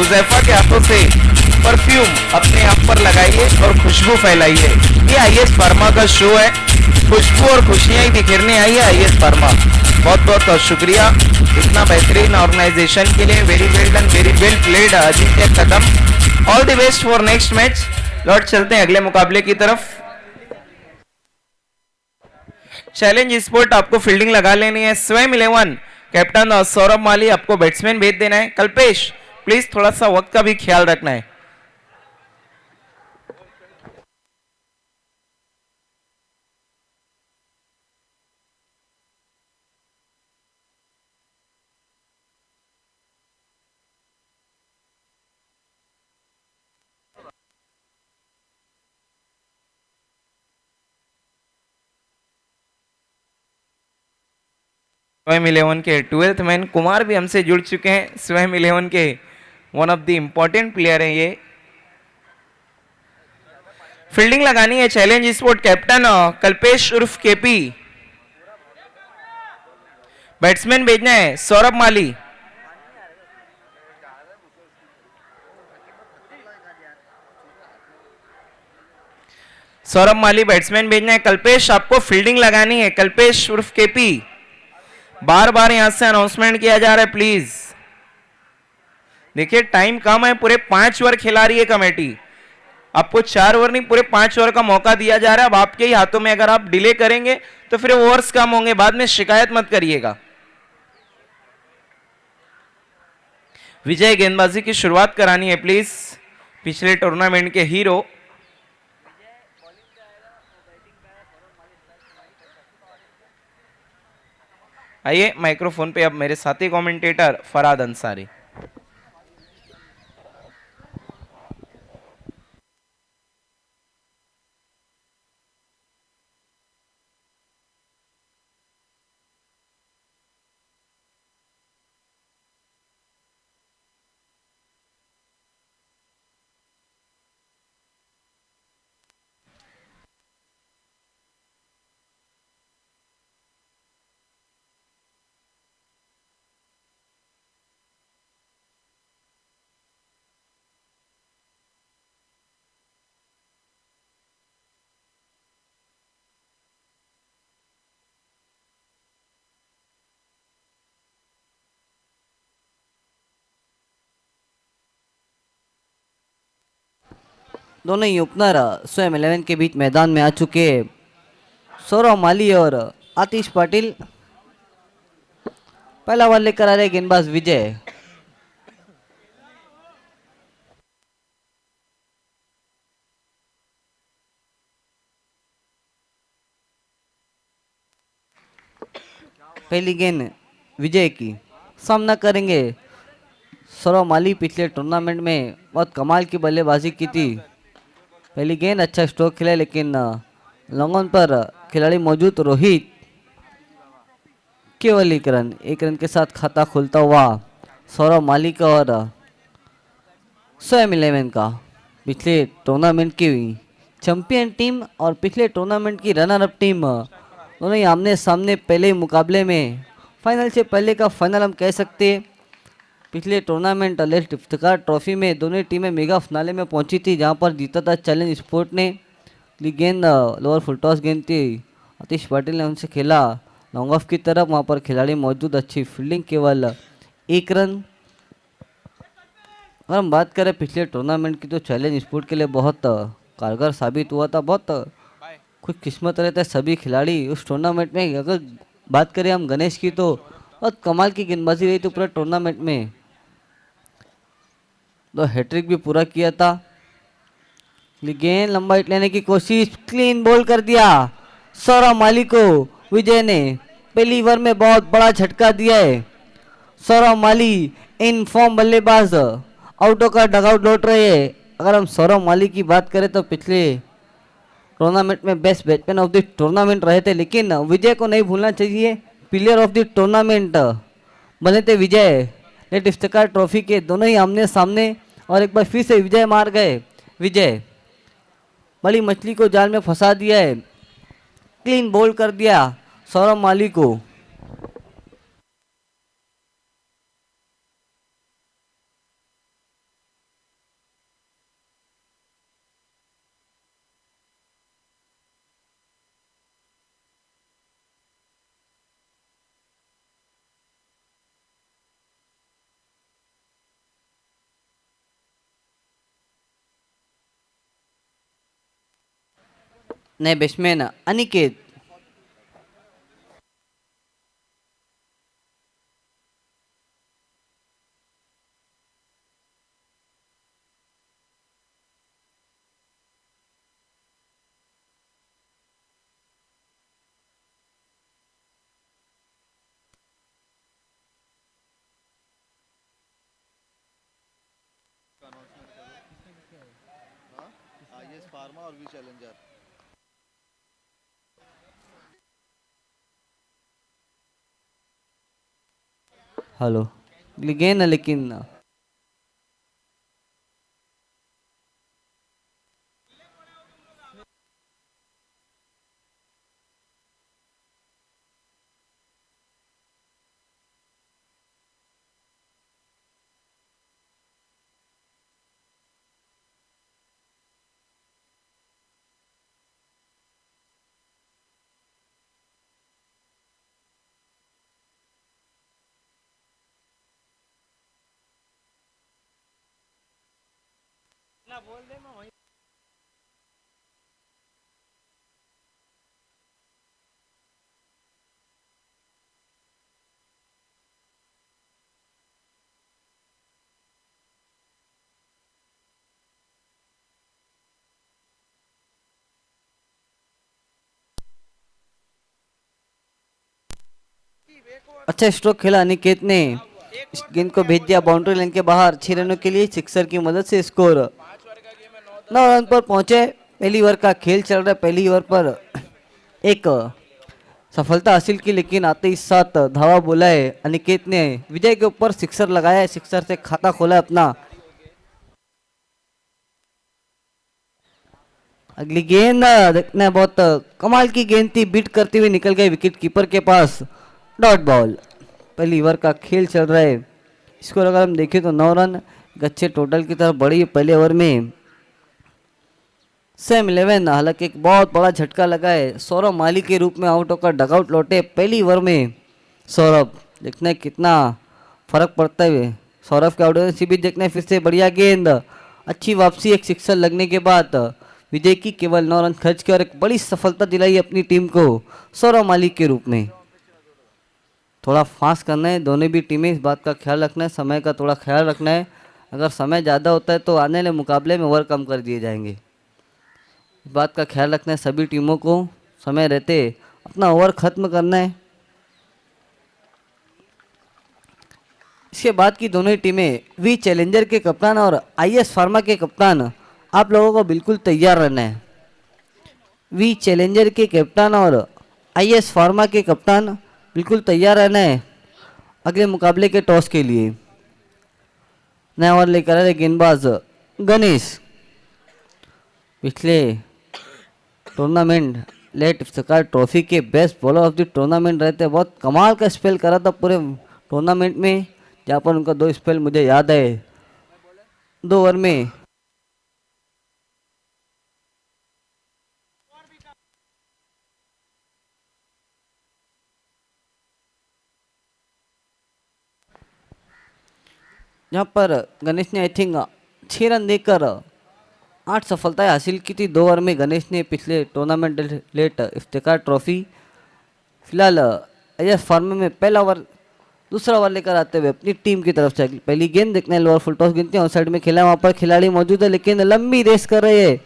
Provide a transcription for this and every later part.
हुज़ैफा के हाथों से परफ्यूम अपने आप पर लगाइए और खुशबू फैलाइए। ये आईएएस फार्मा का शो है, खुशबू और खुशियां ही बिखेरने आई है आईएएस फार्मा। बहुत बहुत शुक्रिया इतना बेहतरीन ऑर्गेनाइजेशन के लिए। Very well done, very well played Ajinkya Kadam. All the best for next match. लौट चलते हैं अगले मुकाबले की तरफ। चैलेंज स्पोर्ट आपको फील्डिंग लगा लेनी है। स्वयं 11 कैप्टन सौरभ माली आपको बैट्समैन भेज देना है। कल्पेश प्लीज थोड़ा सा वक्त का भी ख्याल रखना है। स्वयं 11 के 12th मैन कुमार भी हमसे जुड़ चुके हैं। स्वयं 11 के one of the important player हैं ये। फील्डिंग लगानी है चैलेंज स्पोर्ट कैप्टन कल्पेश उर्फ केपी। बैट्समैन भेजना है सौरभ माली। सौरभ माली बैट्समैन भेजना है। कल्पेश आपको फील्डिंग लगानी है। कल्पेश उर्फ केपी। बार बार यहां से अनाउंसमेंट किया जा रहा है, प्लीज देखिए टाइम कम है। पूरे 5 ओवर खिला रही है कमेटी। आपको 4 ओवर नहीं पूरे 5 ओवर का मौका दिया जा रहा है। अब आपके ही हाथों में, अगर आप डिले करेंगे तो फिर ओवर्स कम होंगे, बाद में शिकायत मत करिएगा। विजय गेंदबाजी की शुरुआत करानी है प्लीज। पिछले टूर्नामेंट के हीरो। आइए माइक्रोफोन पे अब मेरे साथी कमेंटेटर फराद अंसारी। दोनों ही ओपनर स्वयं 11 के बीच मैदान में आ चुके हैं। सौरभ माली और आतिश पाटिल। पहला बॉल लेकर आ रहे गेंदबाज विजय। पहली गेंद विजय की सामना करेंगे सौरभ माली। पिछले टूर्नामेंट में बहुत कमाल की बल्लेबाजी की थी। पहली गेंद अच्छा स्ट्रोक खेला, लेकिन लॉन्ग ऑन पर खिलाड़ी मौजूद रोहित केवल एक रन के साथ खाता खुलता हुआ सौरभ माली का और स्वयं 11 का। पिछले टूर्नामेंट की चैंपियन टीम और पिछले टूर्नामेंट की रनर अप टीम दोनों ही आमने सामने पहले मुकाबले में फाइनल से पहले का फाइनल हम कह सकते हैं। पिछले टूर्नामेंट लेस्ट इफ्तिकार ट्रॉफी में दोनों टीमें मेगा फिनाले में पहुंची थी, जहां पर जीता था चैलेंज स्पोर्ट ने। गेंद लोअर फुल टॉस गेंद थी, आतिश पाटिल ने उनसे खेला लॉन्ग ऑफ की तरफ। वहां पर खिलाड़ी मौजूद, अच्छी फील्डिंग, केवल 1 रन। अगर हम बात करें पिछले टूर्नामेंट की तो चैलेंज स्पोर्ट के लिए बहुत कारगर साबित हुआ था। बहुत खुशकिस्मत रहता है सभी खिलाड़ी उस टूर्नामेंट में। अगर बात करें हम गणेश की तो बहुत कमाल की गेंदबाजी रही थी पूरा टूर्नामेंट में। 2 हैट्रिक भी पूरा किया था। गेंद लंबा हिट लेने की कोशिश, क्लीन बॉल कर दिया सौरभ माली को। विजय ने पहली ओवर में बहुत बड़ा झटका दिया है। सौरभ माली इन फॉर्म बल्लेबाज आउटों का डगआउट लौट रहे हैं। अगर हम सौरभ माली की बात करें तो पिछले टूर्नामेंट में best batsman of the tournament रहे थे, लेकिन विजय को नहीं भूलना चाहिए। प्लेयर ऑफ द टूर्नामेंट बने थे विजय लेट इफ्तिकार ट्रॉफी के। दोनों ही आमने सामने और एक बार फिर से विजय मार गए। विजय बड़ी मछली को जाल में फंसा दिया है, क्लीन बॉल कर दिया सौरभ माली को। नए बैट्समैन अनिकेत। आईएस फार्मा और वी चैलेंजर। हेलो गेंद लेकिन अच्छा स्ट्रोक खेला अनिकेत ने। इस गेंद को भेज दिया बाउंड्री लाइन के बाहर 6 रनों के लिए। सिक्सर की मदद से स्कोर 9 रन पर पहुंचे। पहली ओवर का खेल चल रहा है। पहली ओवर पर एक सफलता हासिल की, लेकिन आते ही साथ धावा बोला है अनिकेत ने। विजय के ऊपर सिक्सर लगाया है, सिक्सर से खाता खोला है अपना। अगली गेंद देखना, बहुत कमाल की गेंद थी, बीट करते हुए निकल गए विकेट कीपर के पास। Dot ball. पहली ओवर का खेल चल रहा है। स्कोर अगर हम देखें तो 9 रन। अच्छे टोटल की तरफ बढ़ी पहले ओवर में। सैम 11 हालांकि एक बहुत बड़ा झटका लगा है। सौरभ माली के रूप में आउट होकर डगआउट लौटे पहली ओवर में। सौरभ देखना है कितना फर्क पड़ता है। सौरभ के आउट होने से भी देखना है फिर से बढ़िया गेंद, अच्छी वापसी, एक सिक्सर लगने के बाद विजय की केवल 9 रन खर्च कर एक बड़ी सफलता दिलाई अपनी टीम को सौरभ माली के रूप में। थोड़ा फास्ट करना है दोनों भी टीमें, इस बात का ख्याल रखना है, समय का थोड़ा ख्याल रखना है। अगर समय ज़्यादा होता है तो आने वाले मुकाबले में ओवर कम कर दिए जाएंगे। इस बात का ख्याल रखना है सभी टीमों को, समय रहते अपना ओवर खत्म करना है। इसके बाद की दोनों ही टीमें वी चैलेंजर के कप्तान और आईएस फार्मा के कप्तान, आप लोगों को बिल्कुल तैयार रहना है। वी चैलेंजर के कप्तान और आईएस फार्मा के कप्तान बिल्कुल तैयार रहना है अगले मुकाबले के टॉस के लिए। नया ओवर लेकर आ रहे गेंदबाज गणेश। पिछले टूर्नामेंट लेट इफ्तिकार ट्रॉफी के best bowler of the tournament रहते, बहुत कमाल का स्पेल करा था पूरे टूर्नामेंट में, जहाँ पर उनका 2 स्पेल मुझे याद है। 2 ओवर में जहाँ पर गणेश ने आई थिंक 6 रन देकर 8 सफलताएं हासिल की थी 2 ओवर में गणेश ने पिछले टूर्नामेंट लेट इफ्तिकार ट्रॉफी। फिलहाल एस फार्मा में पहला ओवर दूसरा ओवर लेकर आते हुए अपनी टीम की तरफ से पहली गेंद देखना है। लोअर फुल टॉस गिनते हैं, साइड में खेला, वहाँ पर खिलाड़ी मौजूद है लेकिन लंबी रेस कर रहे हैं।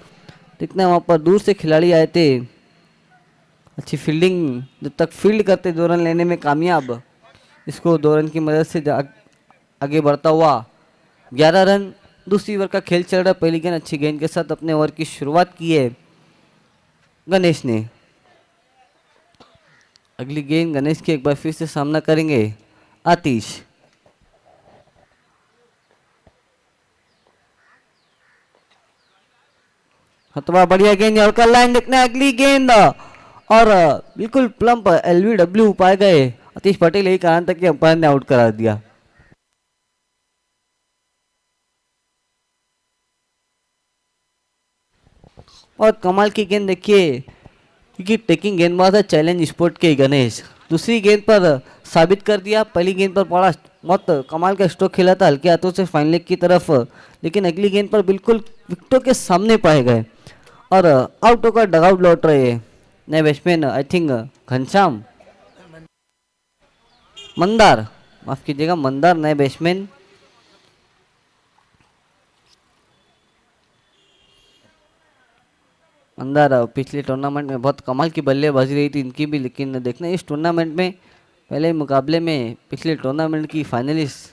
देखना है वहाँ पर दूर से खिलाड़ी आए थे। अच्छी फील्डिंग, जब तक फील्ड करते 2 रन लेने में कामयाब, इसको 2 रन की मदद से आगे बढ़ता हुआ 11 रन। दूसरी ओवर का खेल चल रहा है। पहली गेंद अच्छी गेंद के साथ अपने ओवर की शुरुआत की है गणेश ने। अगली गेंद गणेश की एक बार फिर से सामना करेंगे आतिश। हथवा बढ़िया गेंद और लाइन देखना है। अगली गेंद और बिल्कुल प्लम्प एलबीडब्ल्यू पाए गए आतिश पटेल, यही कारण था कि अंपायर ने आउट करा दिया। और कमाल की गेंद देखिए, क्योंकि टेकिंग गेंदबाज है चैलेंज स्पोर्ट के गणेश। दूसरी गेंद पर साबित कर दिया। पहली गेंद पर बड़ा बहुत कमाल का स्ट्रोक खेला था हल्के हाथों से फाइन लेग की तरफ, लेकिन अगली गेंद पर बिल्कुल विकेटों के सामने पाए गए। और आउट होकर डगआउट लौट रहे हैं नए batsman I think Ghanshyam Mandar, माफ कीजिएगा मंदार नए बैट्समैन। मंदार पिछले टूर्नामेंट में बहुत कमाल की बल्लेबाजी रही थी इनकी भी, लेकिन देखना इस टूर्नामेंट में पहले मुकाबले में पिछले टूर्नामेंट की फाइनलिस्ट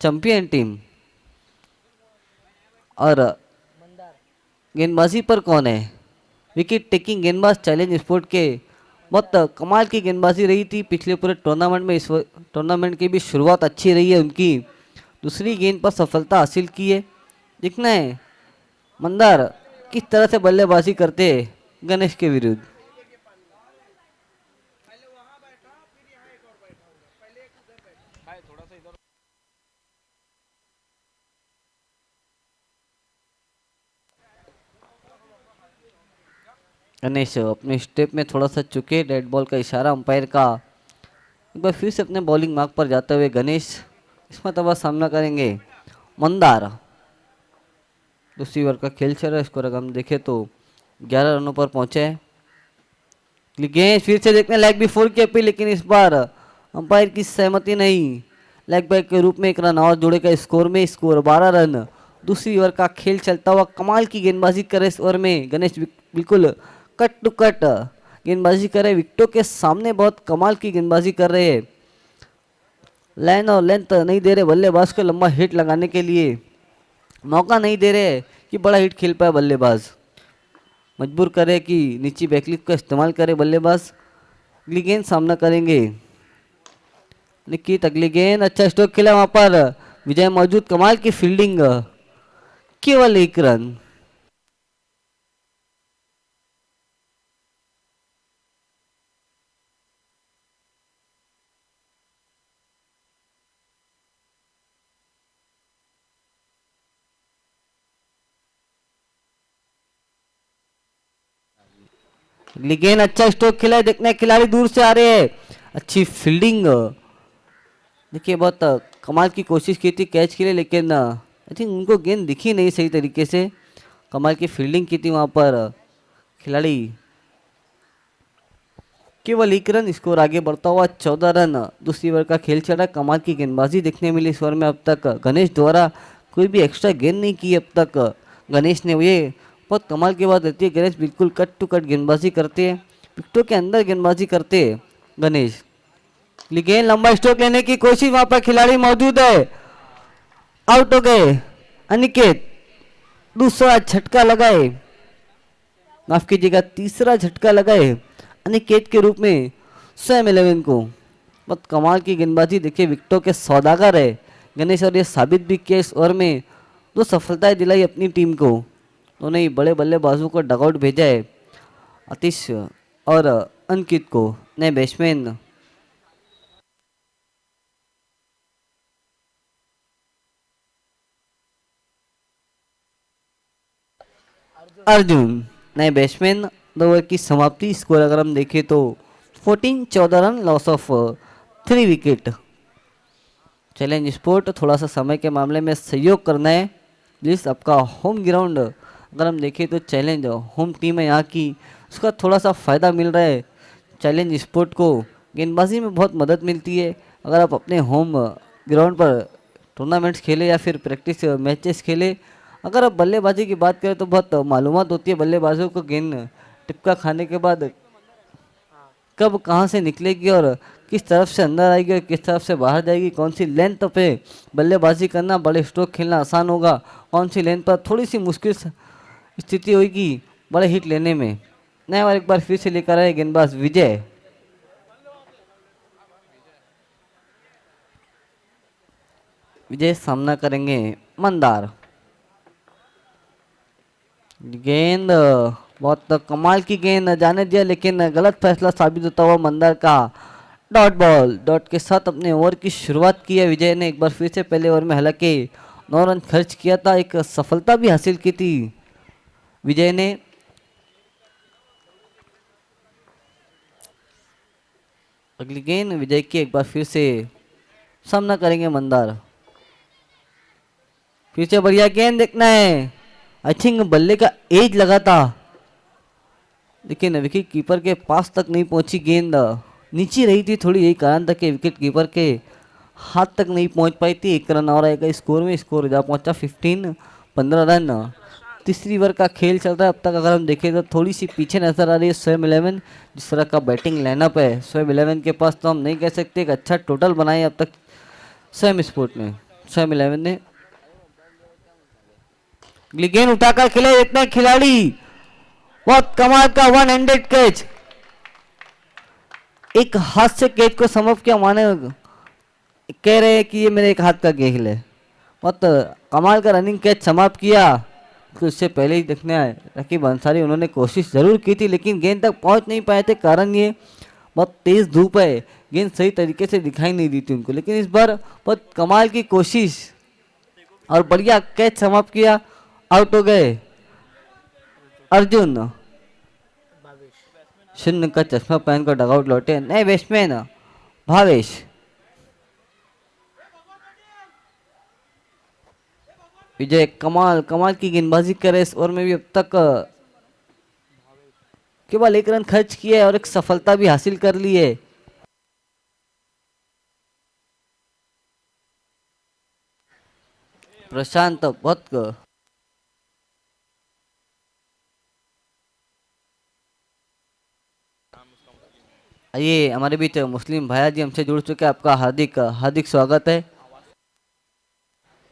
चैंपियन टीम और गेंदबाजी पर कौन है, विकेट टेकिंग गेंदबाज चैलेंज स्पोर्ट के बहुत कमाल की गेंदबाजी रही थी पिछले पूरे टूर्नामेंट में। इस टूर्नामेंट की भी शुरुआत अच्छी रही है उनकी, दूसरी गेंद पर सफलता हासिल की है। देखना है मंदार किस तरह से बल्लेबाजी करते हैं गणेश के विरुद्ध। गणेश अपने स्टेप में थोड़ा सा चुके, डेड बॉल का इशारा अंपायर का। एक बार फिर से अपने बॉलिंग मार्क पर जाते हुए गणेश इस मरतबा सामना करेंगे मंदार। दूसरी ओवर का खेल चल रहा है, स्कोर अगर हम देखें तो 11 रनों पर पहुंचे हैं। गेंद फिर से देखने लेग भी फोर की अपील, लेकिन इस बार अंपायर की सहमति नहीं। लेग बैक के रूप में एक रन और जुड़ेगा स्कोर में, स्कोर 12 रन। दूसरी ओवर का खेल चलता हुआ कमाल की गेंदबाजी करे इस ओवर में गणेश, बिल्कुल कट टू कट गेंदबाजी कर रहे, विकेटों के सामने बहुत कमाल की गेंदबाजी कर रहे हैं। लाइन और लेंथ नहीं दे रहे बल्लेबाज को लंबा हिट लगाने के लिए, मौका नहीं दे रहे कि बड़ा हिट खेल पाए बल्लेबाज, मजबूर करे कि नीचे बैकलिप का इस्तेमाल करे बल्लेबाज। अगली गेंद सामना करेंगे निकित, अगली गेंद अच्छा स्ट्रोक खेला वहां पर विजय मौजूद, कमाल की फील्डिंग, केवल 1 रन। अगली गेंद अच्छा स्ट्रोक खेला है, देखने खिलाड़ी दूर से आ रहे हैं, अच्छी फील्डिंग। देखिए बहुत कमाल की कोशिश की थी कैच के लिए, लेकिन आई थिंक उनको गेंद दिखी नहीं सही तरीके से। कमाल की फील्डिंग की थी वहां पर खिलाड़ी, केवल 1 रन, स्कोर आगे बढ़ता हुआ 14 रन। दूसरी ओवर का खेल चला, कमाल की गेंदबाजी देखने मिली इस ओवर में। अब तक गणेश द्वारा कोई भी एक्स्ट्रा गेंद नहीं की अब तक गणेश ने, ये बहुत कमाल की बात रहती है। गणेश बिल्कुल कट टू कट गेंदबाजी करते हैं, विकेटों के अंदर गेंदबाजी करते हैं गणेश। लेकिन लंबा स्ट्रोक लेने की कोशिश, वहां पर खिलाड़ी मौजूद है, आउट हो गए अनिकेत। दूसरा झटका लगाए, माफ कीजिएगा तीसरा झटका लगाए अनिकेत के रूप में स्वयं 11 को। बहुत कमाल की गेंदबाजी देखिए, विकेटों के सौदागर है गणेश, और ये साबित भी किया इस ओवर में, दो सफलताएं दिलाई अपनी टीम को। उन्होंने ही बड़े बल्लेबाजों को डगआउट भेजा है, आतिश और अंकित को, नए बैट्समैन। अर्जुन नए बैट्समैन। 2 ओवर की समाप्ति, स्कोर अगर हम देखें तो 14 run, loss of 3 wicket. Challenge sport थोड़ा सा समय के मामले में सहयोग करना है प्लीज़। आपका होम ग्राउंड अगर हम देखें तो चैलेंज होम टीम है यहाँ की, उसका थोड़ा सा फ़ायदा मिल रहा है चैलेंज स्पोर्ट को। गेंदबाजी में बहुत मदद मिलती है अगर आप अपने होम ग्राउंड पर टूर्नामेंट्स खेले या फिर प्रैक्टिस मैचेस खेले। अगर आप बल्लेबाजी की बात करें तो बहुत मालूमात होती है बल्लेबाजों को, गेंद टिपका खाने के बाद कब कहाँ से निकलेगी और किस तरफ से अंदर आएगी और किस तरफ से बाहर जाएगी, कौन सी लेंथ पे बल्लेबाजी करना, बड़े स्ट्रोक खेलना आसान होगा, कौन सी लेंथ पर थोड़ी सी मुश्किल स्थिति होगी बड़े हिट लेने में। नया बार एक बार फिर से लेकर आए गेंदबाज विजय। विजय सामना करेंगे मंदार। गेंद बहुत कमाल की गेंद जाने दिया, लेकिन गलत फैसला साबित होता हुआ मंदार का। डॉट बॉल, डॉट के साथ अपने ओवर की शुरुआत की है विजय ने। एक बार फिर से पहले ओवर में हालांकि 9 रन खर्च किया था, एक सफलता भी हासिल की थी विजय ने। अगली गेंद विजय की, एक बार फिर से सामना करेंगे मंदार। फिर से बढ़िया गेंद देखना है, आई थिंक बल्ले का एज लगा था लेकिन विकेट कीपर के पास तक नहीं पहुंची गेंद, नीचे रही थी थोड़ी, यही कारण था कि विकेट कीपर के हाथ तक नहीं पहुंच पाई थी। 1 रन और आएगा स्कोर में, स्कोर जा पहुंचा 15 रन। तीसरी ओवर का खेल चल रहा है। अब तक अगर हम देखें तो थोड़ी सी पीछे नजर आ रही है स्वयं 11। जिस तरह का बैटिंग लाइनअप है स्वयं 11 के पास, तो हम नहीं कह सकते एक अच्छा टोटल बनाए अब तक स्वयं स्पोर्ट में, स्वयं 11 ने। गेंद उठाकर खेले इतने खिलाड़ी, बहुत कमाल का 100 कैच, एक हाथ से कैच को समाप्त किया। माने कह रहे हैं कि ये मेरे एक हाथ का खेल है। बहुत कमाल का रनिंग कैच समाप्त किया। तो इससे पहले ही देखने आए रकीब अंसारी, उन्होंने कोशिश जरूर की थी लेकिन गेंद तक पहुंच नहीं पाए थे। कारण ये बहुत तेज धूप है, गेंद सही तरीके से दिखाई नहीं दी थी उनको। लेकिन इस बार बहुत कमाल की कोशिश और बढ़िया कैच समाप्त किया। आउट हो गए अर्जुन। शून्य का चश्मा पहनकर डगआउट लौटे नए बैट्समैन भावेश। विजय कमाल कमाल की गेंदबाजी करे इस ओवर में भी। अब तक केवल 1 रन खर्च किया है और एक सफलता भी हासिल कर ली है। प्रशांत बहुत आइए, हमारे बीच मुस्लिम भैया जी हमसे जुड़ चुके हैं। आपका हार्दिक हार्दिक स्वागत है।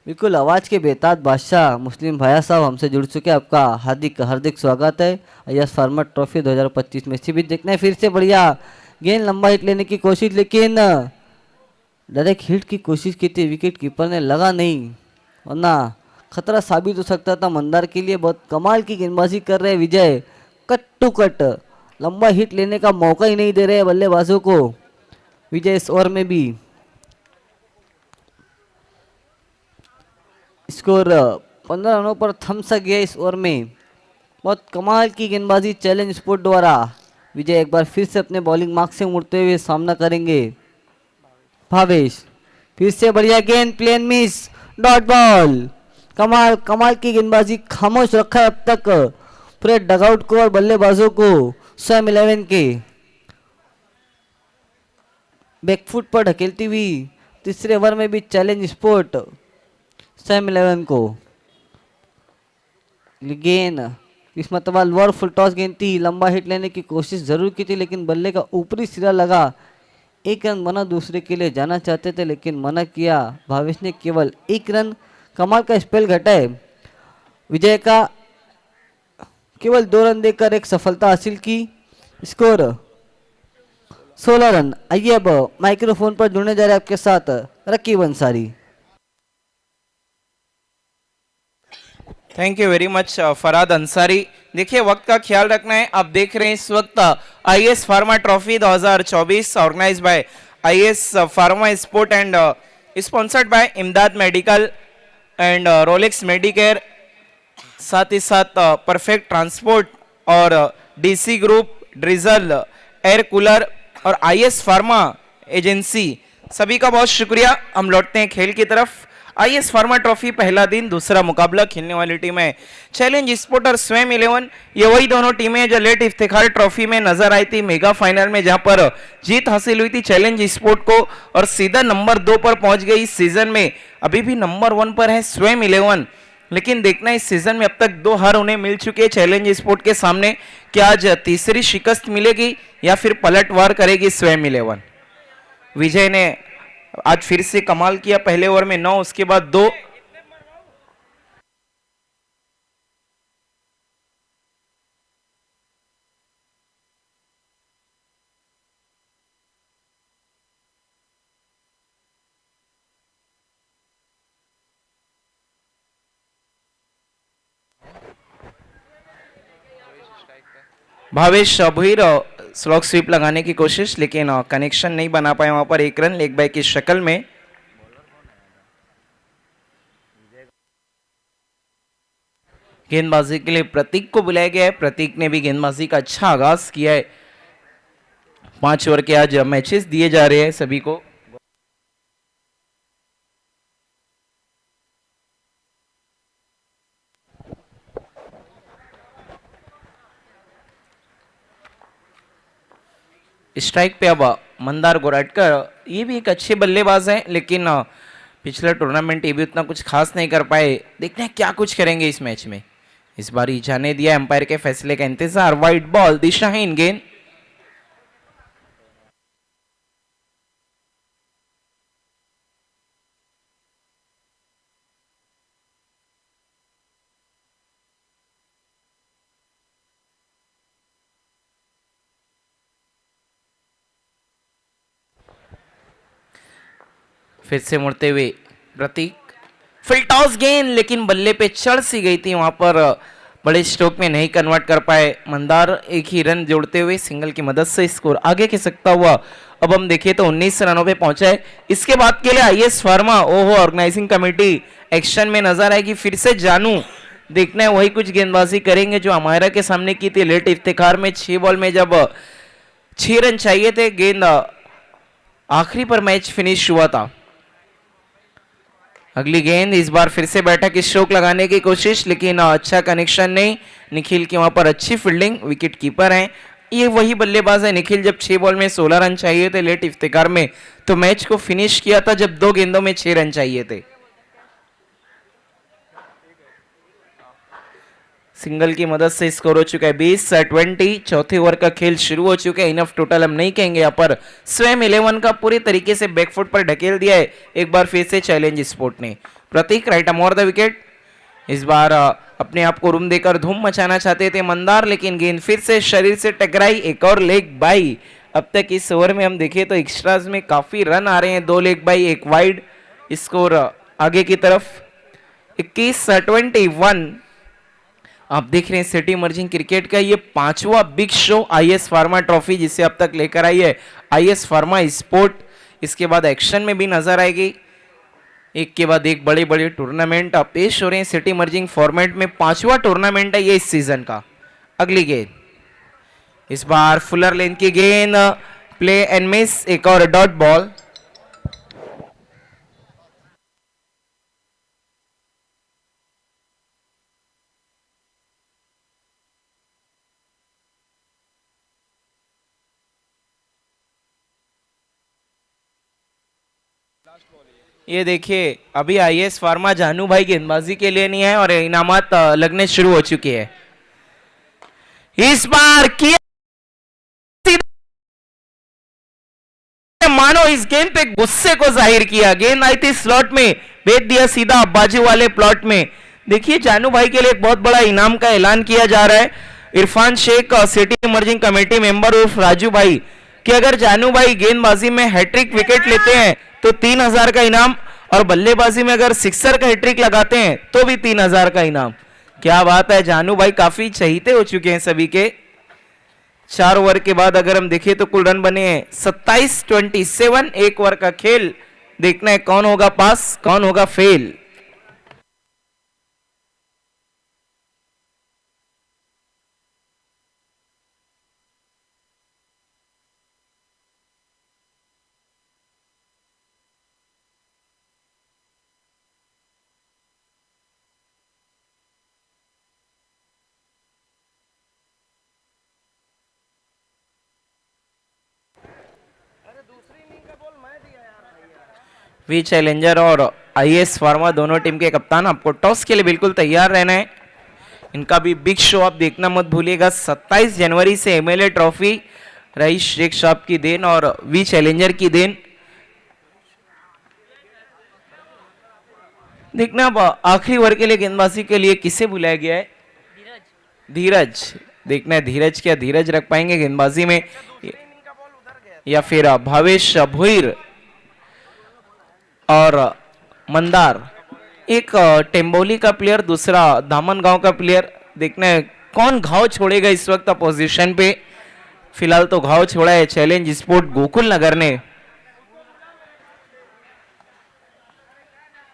बिल्कुल आवाज के बेताज बादशाह मुस्लिम भैया साहब हमसे जुड़ चुके हैं। आपका हार्दिक हार्दिक स्वागत है। यस फार्मर ट्रॉफी 2025 में भी देखना है। फिर से बढ़िया गेंद लंबा हिट लेने की कोशिश, लेकिन डायरेक्ट हिट की कोशिश की थी, विकेट कीपर ने लगा नहीं, वरना खतरा साबित हो सकता था मंदार के लिए। बहुत कमाल की गेंदबाजी कर रहे हैं विजय, कट टू कट, लंबा हिट लेने का मौका ही नहीं दे रहे बल्लेबाजों को विजय इस ओवर में भी। स्कोर 15 रनों पर थम सा गया इस ओवर में। बहुत कमाल की गेंदबाजी चैलेंज स्पोर्ट द्वारा। विजय एक बार फिर से अपने बॉलिंग मार्क से मुड़ते हुए सामना करेंगे भावेश। फिर से बढ़िया गेंद, प्लेन मिस, डॉट बॉल। कमाल कमाल की गेंदबाजी, खामोश रखा है अब तक पूरे डगआउट को और बल्लेबाजों को स्वयं 11 के। बैकफुट पर ढकेलती हुई तीसरे ओवर में भी चैलेंज स्पोर्ट स्वयं 11 को। गेंद किस्मत वाल वर फुल टॉस गेंद थी, लंबा हिट लेने की कोशिश जरूर की थी लेकिन बल्ले का ऊपरी सिरा लगा। 1 रन बना, दूसरे के लिए जाना चाहते थे लेकिन मना किया भावेश ने। केवल 1 रन, कमाल का स्पेल घटा है विजय का। केवल 2 रन देकर एक सफलता हासिल की। Score 16 run. आइए अब माइक्रोफोन पर जुड़ने जा रहे हैं आपके साथ Raqib Ansari. Thank you very much Farad Ansari. देखिए वक्त का ख्याल रखना है। आप देख रहे हैं इस वक्त IS pharma trophy 2024 organise by IS pharma sport and sponsored by Imdad medical and Rolex Medicare, साथ ही साथ परफेक्ट ट्रांसपोर्ट और DC group, drizzle air cooler और आईएस फार्मा एजेंसी, सभी का बहुत शुक्रिया। हम लौटते हैं खेल की तरफ। आईएस फार्मा ट्रॉफी पहला दिन, दूसरा मुकाबला खेलने वाली टीम है चैलेंज स्पोर्ट और स्वयं 11। ये वही दोनों टीमें जो लेट इफ्तिखार ट्रॉफी में नजर आई थी मेगा फाइनल में, जहां पर जीत हासिल हुई थी चैलेंज स्पोर्ट को और सीधा नंबर 2 पर पहुंच गई इस सीजन में। अभी भी नंबर 1 पर है स्वयं 11, लेकिन देखना इस सीजन में अब तक 2 हार उन्हें मिल चुके हैं चैलेंज स्पोर्ट के सामने। क्या आज तीसरी शिकस्त मिलेगी या फिर पलटवार करेगी स्वयं 11? विजय ने आज फिर से कमाल किया, पहले ओवर में 9, उसके बाद 2। भावेश भुईर स्लॉग स्वीप लगाने की कोशिश, लेकिन कनेक्शन नहीं बना पाए वहां पर। 1 रन लेग बाय की शक्ल में। गेंदबाजी के लिए प्रतीक को बुलाया गया है। प्रतीक ने भी गेंदबाजी का अच्छा आगाज किया है। 5 ओवर के आज मैचेस दिए जा रहे हैं सभी को। स्ट्राइक पे अब मंदार गोराटकर, ये भी एक अच्छे बल्लेबाज हैं, लेकिन पिछला टूर्नामेंट ये भी उतना कुछ खास नहीं कर पाए। देखते हैं क्या कुछ करेंगे इस मैच में। इस बार ही जाने दिया एम्पायर के फैसले का इंतजार। वाइड बॉल, दिशाहीन गेंद। फिर से मुड़ते हुए प्रतीक, फिल टॉस गेंद, लेकिन बल्ले पे चढ़ सी गई थी, वहां पर बड़े स्ट्रोक में नहीं कन्वर्ट कर पाए मंदार। एक ही रन जोड़ते हुए सिंगल की मदद से स्कोर आगे खिसकता हुआ अब हम देखें तो 19 रनों पे पहुंचा है। इसके बाद के लिए आईएस फार्मा ओहो ऑर्गेनाइजिंग कमेटी एक्शन में नजर आएगी। फिर से जानू, देखना है वही कुछ गेंदबाजी करेंगे जो अमायरा के सामने की थी लेट इफ्तिखार में। 6 बॉल में जब 6 रन चाहिए थे, गेंद आखिरी पर मैच फिनिश हुआ था। अगली गेंद, इस बार फिर से बैठक स्ट्रोक लगाने की कोशिश, लेकिन अच्छा कनेक्शन नहीं। निखिल की वहां पर अच्छी फील्डिंग, विकेट कीपर हैं। ये वही बल्लेबाज है निखिल, जब 6 बॉल में 16 रन चाहिए थे लेट इफ्तिकार में, तो मैच को फिनिश किया था जब 2 गेंदों में 6 रन चाहिए थे। सिंगल की मदद से स्कोर हो चुका है 20-20। चौथे ओवर का खेल शुरू हो चुका है। इनफ टोटल हम नहीं कहेंगे, यहाँ पर स्वयं 11 का पूरी तरीके से बैकफुट पर ढकेल दिया है एक बार फिर से चैलेंज स्पोर्ट ने। Prateek, right arm over the wicket. इस बार अपने आप को रूम देकर धूम मचाना चाहते थे मंदार, लेकिन गेंद फिर से शरीर से टकराई। एक और लेग बाई। अब तक इस ओवर में हम देखें तो एक्स्ट्राज में काफी रन आ रहे हैं। 2 लेग बाई, 1 वाइड, स्कोर आगे की तरफ 21-21। आप देख रहे हैं सिटी इमर्जिंग क्रिकेट का ये 5वां big show IS pharma trophy, जिसे अब तक लेकर आई है आईएस फार्मा स्पोर्ट। इसके बाद एक्शन में भी नजर आएगी, एक के बाद एक बड़े बड़े टूर्नामेंट पेश हो रहे हैं सिटी इमर्जिंग फॉर्मेट में। 5वां टूर्नामेंट है ये इस सीजन का। अगली गेंद, इस बार फुलर लेंथ की गेंद, प्ले एंड मिस, एक और डॉट बॉल। ये देखिए अभी आईएस फार्मा जानू भाई गेंदबाजी के लिए नहीं है और इनामात लगने शुरू हो चुके हैं। इस बार किया, मानो इस गेंद पे गुस्से को जाहिर किया। गेंद आई थी स्लॉट में, भेज दिया सीधा बाजू वाले प्लॉट में। देखिए जानू भाई के लिए एक बहुत बड़ा इनाम का ऐलान किया जा रहा है। Irfan Shaikh, city emerging committee member उर्फ राजू भाई, कि अगर जानू भाई गेंदबाजी में हैट्रिक विकेट लेते हैं तो 3000 का इनाम, और बल्लेबाजी में अगर सिक्सर का हैट्रिक लगाते हैं तो भी 3000 का इनाम। क्या बात है, जानू भाई काफी चहीते हो चुके हैं सभी के। 4 ओवर के बाद अगर हम देखें तो कुल रन बने हैं 27-27। 1 ओवर का खेल, देखना है कौन होगा पास कौन होगा फेल। वी चैलेंजर और आईएस फार्मा दोनों टीम के कप्तान आपको टॉस के लिए बिल्कुल तैयार रहना है। इनका भी बिग शो आप देखना मत भूलिएगा। 27 जनवरी से एमएलए ट्रॉफी रईस शेख साहब की देन और वी चैलेंजर की देन। देखना अब आखिरी ओवर के लिए गेंदबाजी के लिए किसे बुलाया गया है? धीरज। देखना है धीरज क्या धीरज रख पाएंगे गेंदबाजी में, या फिर भावेश भोईर और मंदार। एक टेम्बोली का प्लेयर, दूसरा दामन गांव का प्लेयर। देखना है कौन घाव छोड़ेगा इस वक्त अपोजिशन पे। फिलहाल तो घाव छोड़ा है चैलेंज स्पोर्ट गोकुल नगर ने।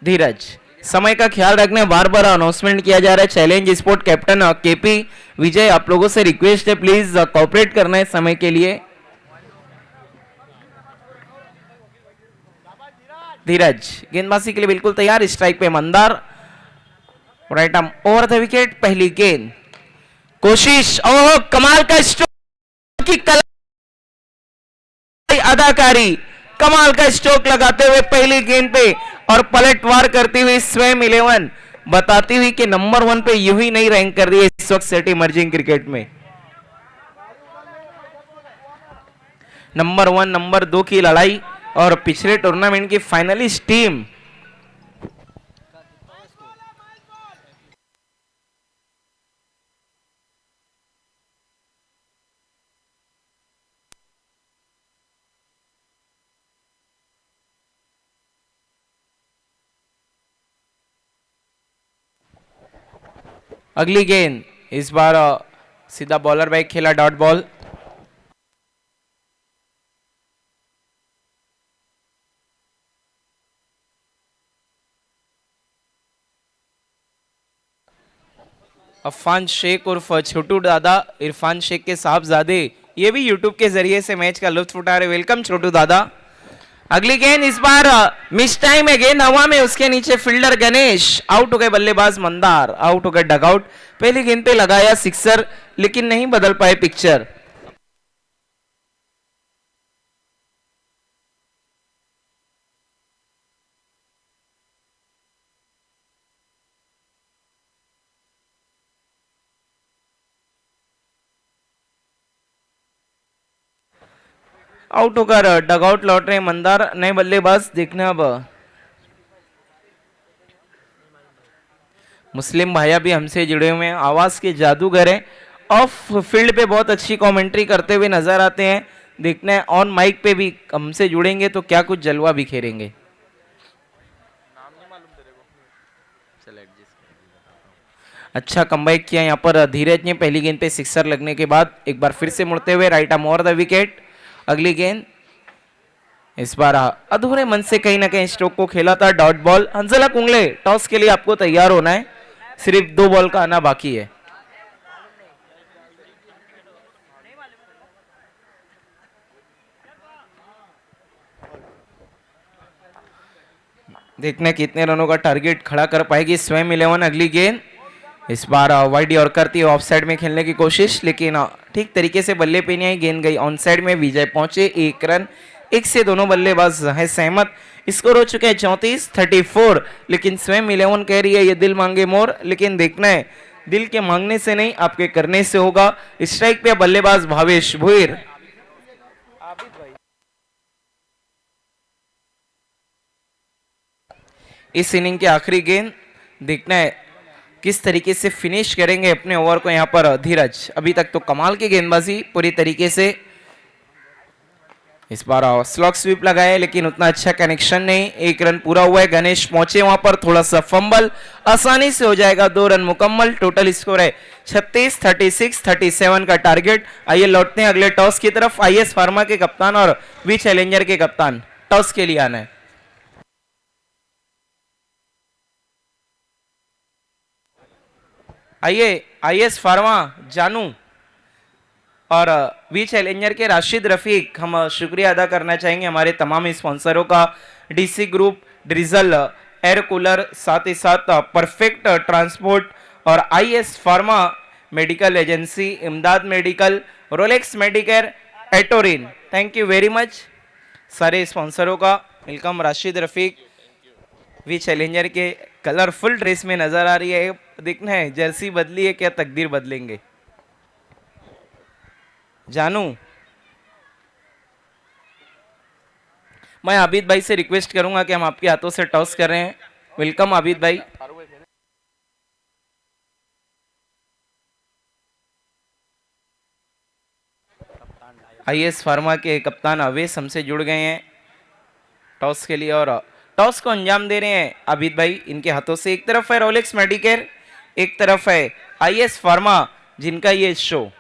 धीरज, समय का ख्याल रखना, बार बार अनाउंसमेंट किया जा रहा है। चैलेंज स्पोर्ट कैप्टन केपी विजय, आप लोगों से रिक्वेस्ट है प्लीज कोऑपरेट करना है समय के लिए। धीरज गेंदबाजी के लिए बिल्कुल तैयार। स्ट्राइक पे Mandar, right arm over the wicket. पहली गेंद, कोशिश, ओह कमाल का स्ट्रोक की कला अदाकारी, कमाल का स्ट्रोक लगाते हुए पहली गेंद पे और पलटवार करती हुई स्वयं 11 बताती हुई कि नंबर 1 पे यूं ही नहीं रैंक कर रही है इस वक्त सेट इमर्जिंग क्रिकेट में। नंबर 1 नंबर 2 की लड़ाई और पिछले टूर्नामेंट की फाइनलिस्ट टीम अगली गेंद इस बार सीधा बॉलर बैक खेला डॉट बॉल। अफान शेख उर्फ छोटू दादा, इरफान शेख के साहबजादे, ये भी यूट्यूब के जरिए से मैच का लुत्फ उठा रहे। वेलकम छोटू दादा। अगली गेंद इस बार मिस टाइम है, गेंद हवा में, उसके नीचे फील्डर गणेश, आउट हो गए बल्लेबाज मंदार, आउट हो गए डगआउट। पहली गेंद पे लगाया सिक्सर लेकिन नहीं बदल पाए पिक्चर। आउट होकर डगआउट लौट रहे मंदार, नए बल्लेबाज देखना अब। मुस्लिम भाइया भी हमसे जुड़े हुए हैं, आवाज के जादूगर हैं, ऑफ फील्ड पे बहुत अच्छी कमेंट्री करते हुए नजर आते हैं। देखना है ऑन माइक पे भी हमसे जुड़ेंगे तो क्या कुछ जलवा बिखेरेंगे। अच्छा कमबैक किया यहाँ पर धीरज ने पहली गेंद पे सिक्सर लगने के बाद। एक बार फिर से मुड़ते हुए right arm over the wicket. अगली गेंद इस बार अधूरे मन से कहीं ना कहीं स्ट्रोक को खेला था डॉट बॉल। हंसला कुंगले, टॉस के लिए आपको तैयार होना है, सिर्फ 2 बॉल का आना बाकी है। देखने कितने रनों का टारगेट खड़ा कर पाएगी स्वयं 11। अगली गेंद इस बार वाइड और करती है ऑफ साइड में खेलने की कोशिश, लेकिन ठीक तरीके से बल्ले पे नहीं आई, गेंद गई ऑन साइड में। विजय पहुंचे 1 रन, 1 से दोनों बल्लेबाज हैं सहमत। स्कोर हो चुके हैं 34-34, लेकिन स्वयं 11 कह रही है ये दिल मांगे मोर, लेकिन देखना है दिल के मांगने से नहीं आपके करने से होगा। स्ट्राइक पे बल्लेबाज भावेश भुईर। इस इनिंग के आखिरी गेंद, देखना है किस तरीके से फिनिश करेंगे अपने ओवर को यहाँ पर धीरज। अभी तक तो कमाल की गेंदबाजी पूरी तरीके से। इस बार स्लॉग स्वीप लगाए लेकिन उतना अच्छा कनेक्शन नहीं। 1 रन पूरा हुआ है, गणेश पहुंचे वहां पर, थोड़ा सा फंबल, आसानी से हो जाएगा 2 रन मुकम्मल। टोटल स्कोर है 36-36-37 का टारगेट। आइए लौटते हैं अगले टॉस की तरफ। आईएस फार्मा के कप्तान और वी चैलेंजर के कप्तान टॉस के लिए आना है। आइए आईएस फार्मा जानू और वी चैलेंजर के राशिद रफीक, हम शुक्रिया अदा करना चाहेंगे हमारे तमाम स्पॉन्सरों का, DC group, drizzle air cooler, साथ ही साथ परफेक्ट ट्रांसपोर्ट और IS pharma medical agency, Imdad medical, Rolex medicare, एटोरिन। थैंक यू वेरी मच सारे स्पॉन्सरों का। Welcome Rashid Rafiq, V challenger के कलरफुल ड्रेस में नजर आ रही है। देखना है जर्सी बदली है क्या तकदीर बदलेंगे। जानू, मैं आबिद भाई से रिक्वेस्ट करूंगा कि हम आपके हाथों से टॉस कर रहे हैं। वेलकम आबिद भाई। आईएस फार्मा के कप्तान अवेश हमसे जुड़ गए हैं टॉस के लिए और टॉस को अंजाम दे रहे हैं आबिद भाई। इनके हाथों से एक तरफ है रोलेक्स मेडिकेयर, एक तरफ है आईएस फार्मा जिनका ये शो।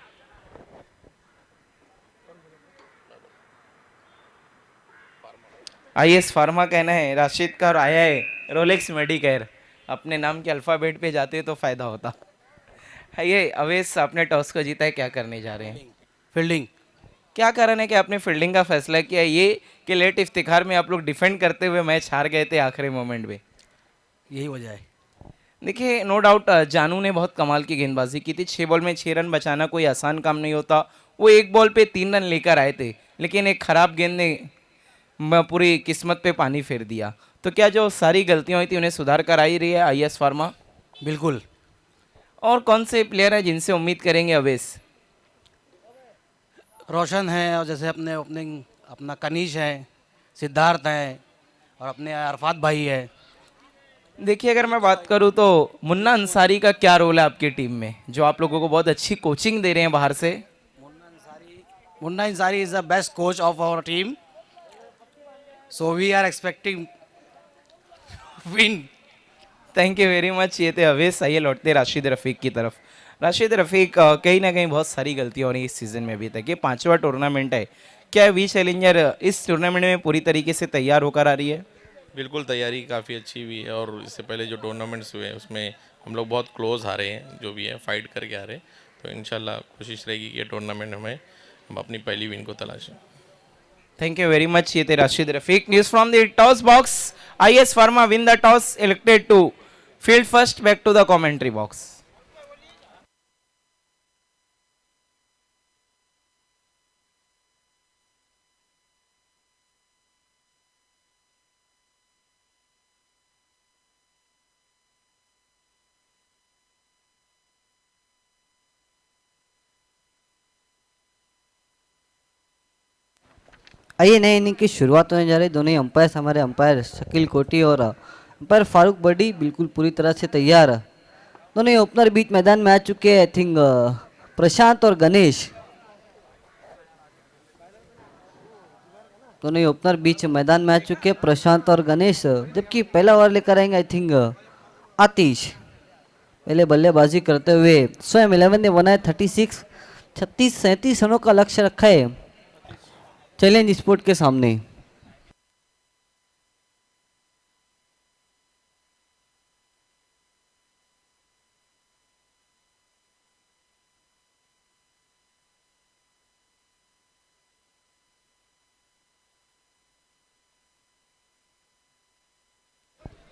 आईएस फार्मा कहना है राशिद का और आया है रोलेक्स मेडिकेयर। अपने नाम के अल्फाबेट पे जाते तो फायदा होता। ये अवेश, आपने टॉस को जीता है, क्या करने जा रहे हैं? फील्डिंग। क्या कारण है कि आपने फील्डिंग का फैसला किया? ये कि लेट इफ्तिखार में आप लोग डिफेंड करते हुए मैच हार गए थे आखिरी मोमेंट में, यही वजह है। देखिए नो डाउट जानू ने बहुत कमाल की गेंदबाजी की थी। 6 बॉल में 6 रन बचाना कोई आसान काम नहीं होता। वो 1 बॉल पे 3 रन लेकर आए थे, लेकिन एक खराब गेंद ने पूरी किस्मत पे पानी फेर दिया। तो क्या जो सारी गलतियां हुई थी उन्हें सुधार कर आई रही है आईएएस फार्मा? बिल्कुल। और कौन से प्लेयर हैं जिनसे उम्मीद करेंगे अवेश? रोशन है, और जैसे अपने ओपनिंग अपना कनीश है, सिद्धार्थ है, और अपने अरफात भाई है। देखिए, अगर मैं बात करूं तो मुन्ना अंसारी का क्या रोल है आपकी टीम में, जो आप लोगों को बहुत अच्छी कोचिंग दे रहे हैं बाहर से? Munna Ansari is the best coach of our team, so we are expecting win. Thank you very much. ये थे अवेश। आइए लौटते राशिद रफ़ीक की तरफ। राशिद रफ़ीक, कहीं ना कहीं बहुत सारी गलतियां हो रही इस सीज़न में अभी तक। ये 5वां टूर्नामेंट है, क्या वी चैलेंजर इस टूर्नामेंट में पूरी तरीके से तैयार होकर आ रही है? बिल्कुल, तैयारी काफ़ी अच्छी हुई है, और इससे पहले जो टूर्नामेंट्स हुए हैं उसमें हम लोग बहुत क्लोज हारे हैं, जो भी है फाइट करके हारे। तो इंशाल्लाह कोशिश रहेगी कि ये टूर्नामेंट हम अपनी पहली विन को तलाशें। Thank you very much. ये थे Rashid Rafiq. News from the toss box. IAS pharma win the toss, elected to field first. Back to the commentary box. आइए नए इनिंग की शुरुआत होने जा रही। दोनों ही अंपायर्स हमारे अंपायर शकील कोटी और अंपायर फारूक बडी बिल्कुल पूरी तरह से तैयार। दोनों ही ओपनर बीच मैदान में आ चुके हैं। आई थिंक प्रशांत और गणेश, दोनों ही ओपनर बीच मैदान में आ चुके हैं, प्रशांत और गणेश। जबकि पहला ओवर लेकर आएंगे आई थिंक आतिश। पहले बल्लेबाजी करते हुए स्वयं 11 ने बनाया 36 रनों का लक्ष्य रखा है चैलेंज स्पोर्ट के सामने।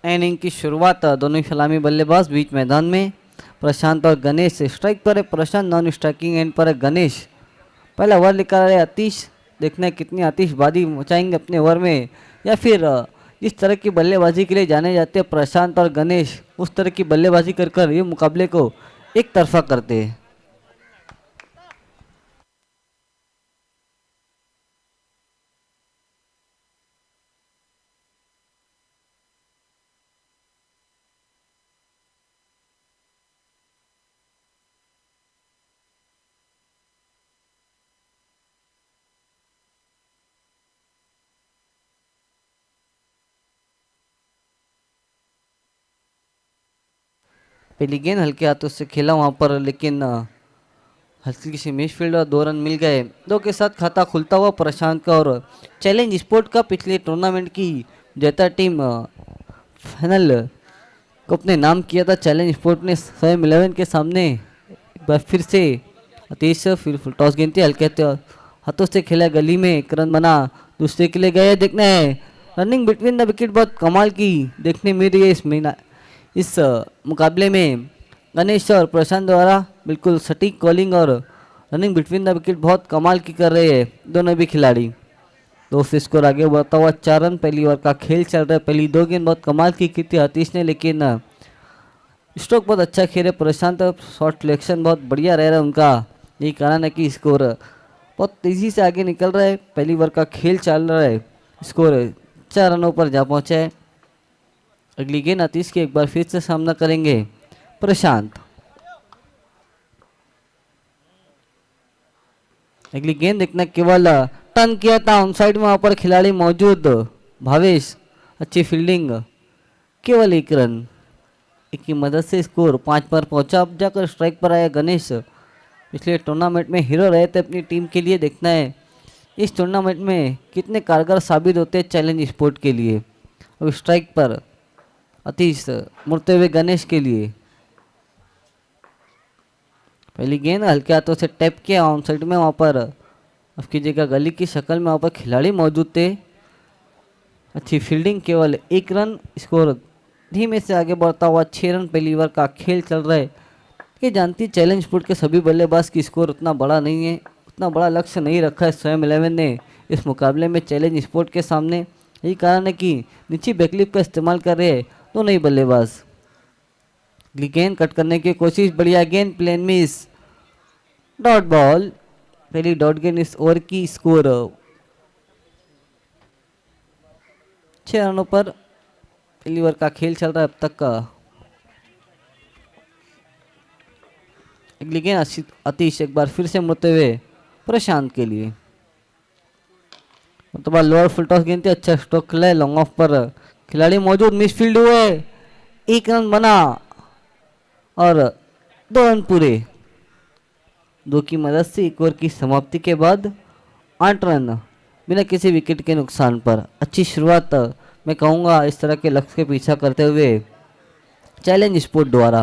इनिंग की शुरुआत दोनों ही सलामी बल्लेबाज बीच मैदान में प्रशांत और गणेश। स्ट्राइक पर है प्रशांत, नॉन स्ट्राइकिंग एंड पर है गणेश। पहला ओवर लेकर आए आतिश। देखना है कितनी आतिशबाजी मचाएंगे अपने ओवर में, या फिर जिस तरह की बल्लेबाजी के लिए जाने जाते हैं प्रशांत और गणेश, उस तरह की बल्लेबाजी कर कर ये मुकाबले को एक तरफा करते हैं। पहली गेंद हल्के हाथों से खेला वहाँ पर, लेकिन हल्की सी मिस फील्ड और 2 रन मिल गए। 2 के साथ खाता खुलता हुआ प्रशांत का। और चैलेंज स्पोर्ट का पिछले टूर्नामेंट की जेता टीम फाइनल को अपने नाम किया था। चैलेंज स्पोर्ट ने स्वयं 11 के सामने एक बार फिर से अतीश फिर फुल टॉस गेंद थी, हल्के हाथों से खेला, गली में 1 रन बना, दूसरे के लिए गए। देखना है रनिंग बिटवीन द विकेट बहुत कमाल की देखने मिल रही है इस मुकाबले में। गणेश और प्रशांत द्वारा बिल्कुल सटीक कॉलिंग और रनिंग बिटवीन द विकेट बहुत कमाल की कर रहे हैं दोनों भी खिलाड़ी। 2 से स्कोर आगे बढ़ता हुआ 4 रन। पहली ओवर का खेल चल रहा है। पहली 2 गेंद बहुत कमाल की थी आतिश ने, लेकिन स्ट्रोक बहुत अच्छा खेले प्रशांत। शॉट सिलेक्शन बहुत बढ़िया रह रहा है उनका, यही कारण है कि स्कोर बहुत तेज़ी से आगे निकल रहा है। पहली ओवर का खेल चल रहा है, स्कोर 4 रनों पर जा पहुँचा है। अगली गेंद आतिश के एक बार फिर से सामना करेंगे प्रशांत। अगली गेंद देखना, केवल टर्न किया था ऑन साइड में, वहां पर खिलाड़ी मौजूद भावेश, अच्छी फील्डिंग, केवल 1 रन। एक की मदद से स्कोर 5 पर पहुंचा। अब जाकर स्ट्राइक पर आया गणेश। पिछले टूर्नामेंट में हीरो रहे थे अपनी टीम के लिए। देखना है इस टूर्नामेंट में कितने कारगर साबित होते हैं चैलेंज स्पोर्ट के लिए। अब स्ट्राइक पर अतीश मुड़ते हुए गणेश के लिए। पहली गेंद हल्के हाथों से टैप किया ऑन साइड में, वहाँ पर अब कीजिएगा गली की शक्ल में वहाँ पर खिलाड़ी मौजूद थे। अच्छी फील्डिंग, केवल 1 रन। स्कोर धीमे से आगे बढ़ता हुआ 6 रन। पहली ओवर का खेल चल रहा है। ये जानती चैलेंज स्पोर्ट के सभी बल्लेबाज की स्कोर उतना बड़ा नहीं है, उतना बड़ा लक्ष्य नहीं रखा है स्वयं 11 ने इस मुकाबले में चैलेंज स्पोर्ट के सामने। यही कारण है कि नीचे बैकलिप का इस्तेमाल कर रहे हैं दोनों ही बल्लेबाज। गेंद कट करने की कोशिश, बढ़िया गेंद, प्लेन मिस, डॉट बॉल। पहली डॉट गेंद इस ओवर की। स्कोर 6 रनों पर पहली ओवर का खेल चल रहा है अब तक का। अगली गेंद आतिश एक बार फिर से मुड़ते हुए प्रशांत के लिए। तो बार लोअर फुल टॉस गेंद थी, अच्छा स्ट्रोक खेला है, लॉन्ग ऑफ पर खिलाड़ी मौजूद, मिस फील्ड हुए, 1 रन बना और 2 रन पूरे। 2 की मदद से एक ओवर की समाप्ति के बाद 8 रन बिना किसी विकेट के नुकसान पर। अच्छी शुरुआत मैं कहूँगा इस तरह के लक्ष्य के पीछा करते हुए चैलेंज स्पोर्ट द्वारा।